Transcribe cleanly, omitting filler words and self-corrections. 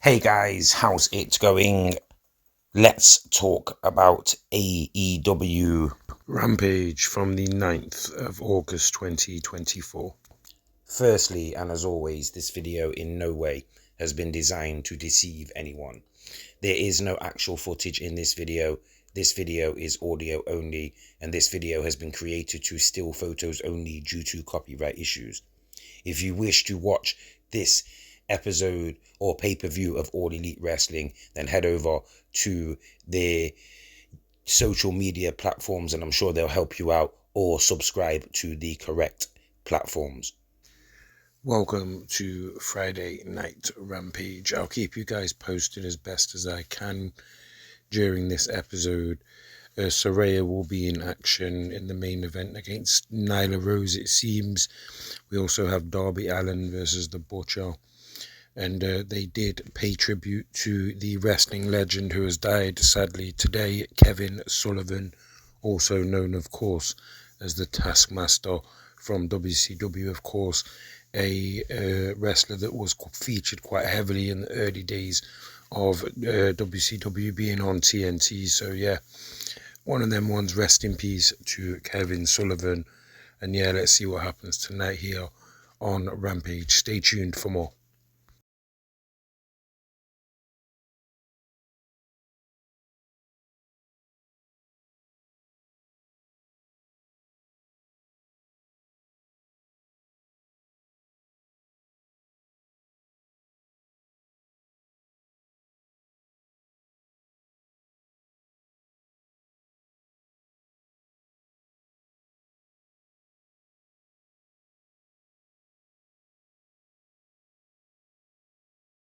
Hey guys, how's it going? Let's talk about AEW Rampage from the 9th of August 2024. Firstly, and as always, this video in no way has been designed to deceive anyone. There is no actual footage in this video. This video is audio only, and this video has been created to still photos only due to copyright issues. If you wish to watch this episode or pay-per-view of All Elite Wrestling, then head over to their social media platforms and I'm sure they'll help you out, or subscribe to the correct platforms. Welcome to Friday Night Rampage. I'll keep you guys posted as best as I can during this episode. Saraya will be in action in the main event against Nyla Rose, it seems. We also have Darby Allin versus The Butcher. And they did pay tribute to the wrestling legend who has died sadly today, Kevin Sullivan, also known, of course, as the Taskmaster from WCW, of course, a wrestler that was featured quite heavily in the early days of WCW being on TNT. So yeah, one of them ones. Rest in peace to Kevin Sullivan. And yeah, let's see what happens tonight here on Rampage. Stay tuned for more.